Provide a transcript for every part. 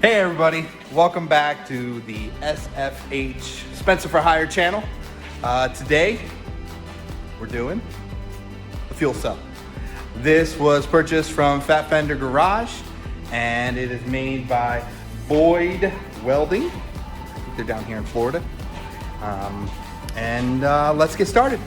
Hey everybody, welcome back to the SFH Spencer for Hire channel. Today, we're doing a fuel cell. This was purchased from Fender Garage and it is made by Boyd Welding. They're down here in Florida. Let's get started.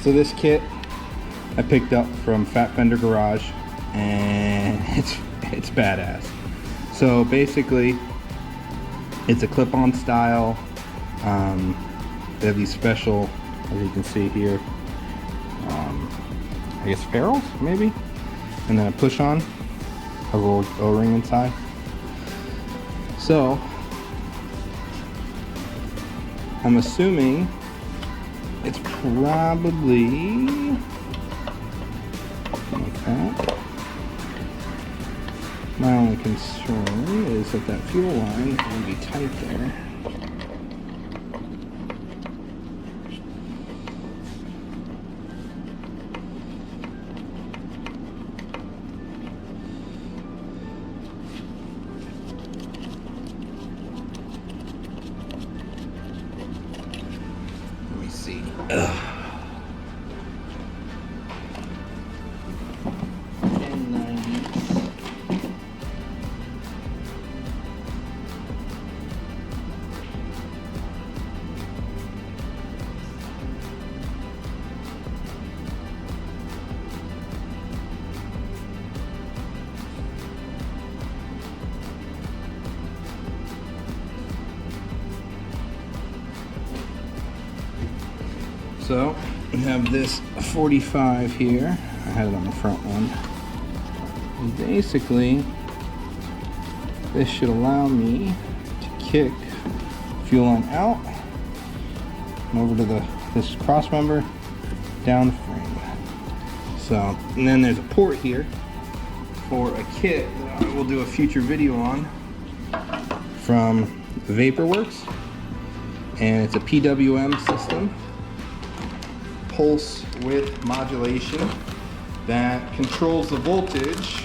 So this kit I picked up from Fender Garage and it's badass. So basically it's a clip-on style. They have these special, as you can see here, I guess ferrules maybe, and then a push-on, a little O-ring inside. So I'm assuming it's probably like that. My only concern is that that fuel line is going to be tight there. Let me see. So we have this 45 here. I had it on the front one. And basically, this should allow me to kick fuel line out and over to this cross member down the frame. So, and then there's a port here for a kit that I will do a future video on from Vaporworks, and it's a PWM system, pulse width modulation, that controls the voltage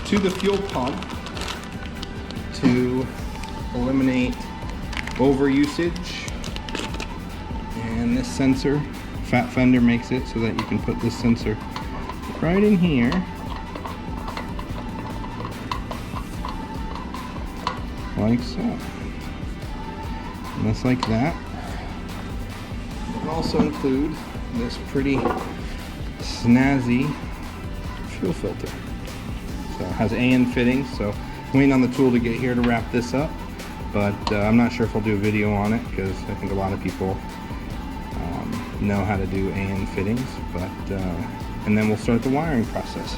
to the fuel pump to eliminate over usage. And this sensor, Fender makes it so that you can put this sensor right in here, like so, and just like that. It also include this pretty snazzy fuel filter. So it has AN fittings, so I'm waiting on the tool to get here to wrap this up, but I'm not sure if I'll do a video on it because I think a lot of people know how to do AN fittings, but and then we'll start the wiring process.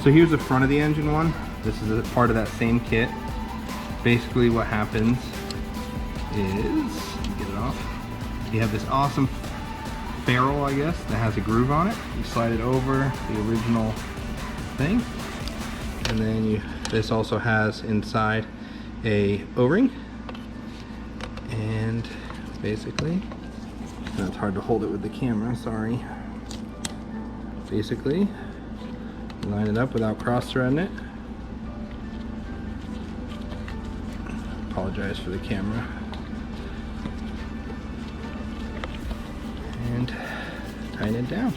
So here's the front of the engine one. This is a part of that same kit. Basically what happens is, get it off, you have this awesome ferrule, I guess, that has a groove on it. You slide it over the original thing, and then this also has inside a O-ring, and basically, it's hard to hold it with the camera, sorry. Basically, line it up without cross-threading it. Apologize for the camera. And tighten it down.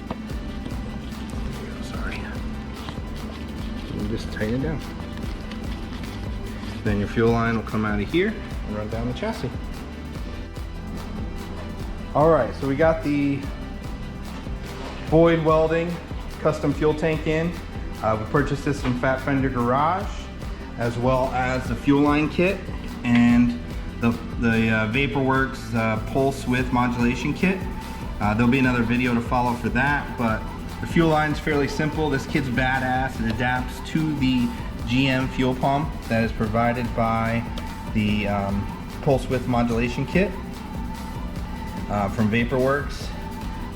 There we go, sorry. And just tighten it down. Then your fuel line will come out of here and run down the chassis. Alright, so we got the Boyd Welding custom fuel tank in. We purchased this from Fender Garage, as well as the fuel line kit and the Vaporworks pulse width modulation kit. There'll be another video to follow for that, but the fuel line's fairly simple. This kit's badass. It adapts to the GM fuel pump that is provided by the pulse width modulation kit from Vaporworks.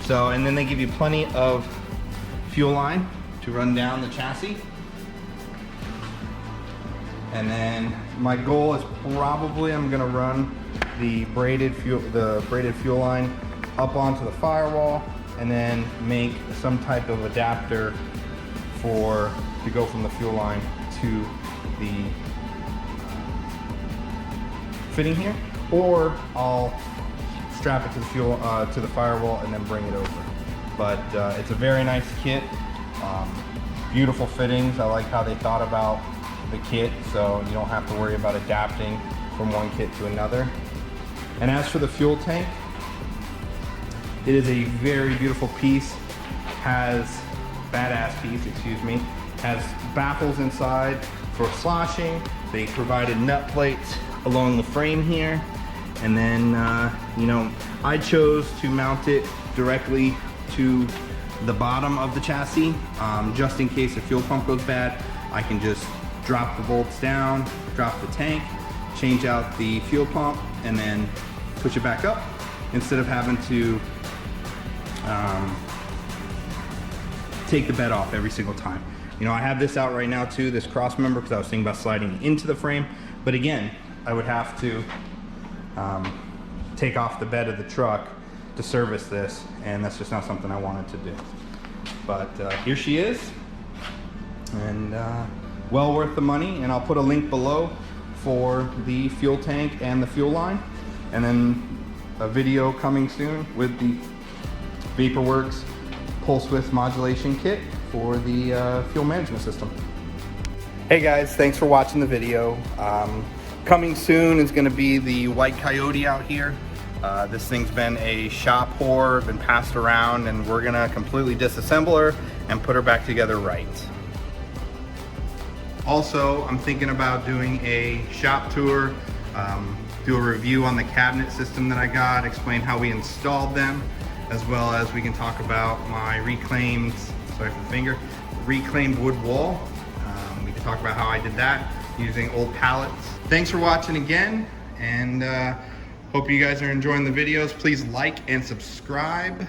So, and then they give you plenty of fuel line to run down the chassis. And then my goal is probably I'm gonna run the braided fuel line up onto the firewall, and then make some type of adapter to go from the fuel line to the fitting here, or I'll strap it to the to the firewall and then bring it over. But it's a very nice kit, beautiful fittings. I like how they thought about the kit, so you don't have to worry about adapting from one kit to another. And as for the fuel tank, it is a very beautiful piece. Badass piece, excuse me. Has baffles inside for sloshing. They provided nut plates along the frame here. And then, you know, I chose to mount it directly to the bottom of the chassis, just in case the fuel pump goes bad. I can just drop the bolts down, drop the tank, change out the fuel pump, and then push it back up, instead of having to take the bed off every single time. You know, I have this out right now too, this cross member, because I was thinking about sliding into the frame, but again, I would have to take off the bed of the truck to service this, and that's just not something I wanted to do. But here she is, and well worth the money. And I'll put a link below for the fuel tank and the fuel line, and then a video coming soon with the Vaporworks pulse width modulation kit for the fuel management system. Hey guys, thanks for watching the video. Coming soon is going to be the White Coyote out here. This thing's been a shop whore, been passed around, and we're going to completely disassemble her and put her back together right. Also, I'm thinking about doing a shop tour do a review on the cabinet system that I got, explain how we installed them, as well as we can talk about my reclaimed, sorry for the finger, reclaimed wood wall. We can talk about how I did that using old pallets. Thanks for watching again, and hope you guys are enjoying the videos. Please like and subscribe.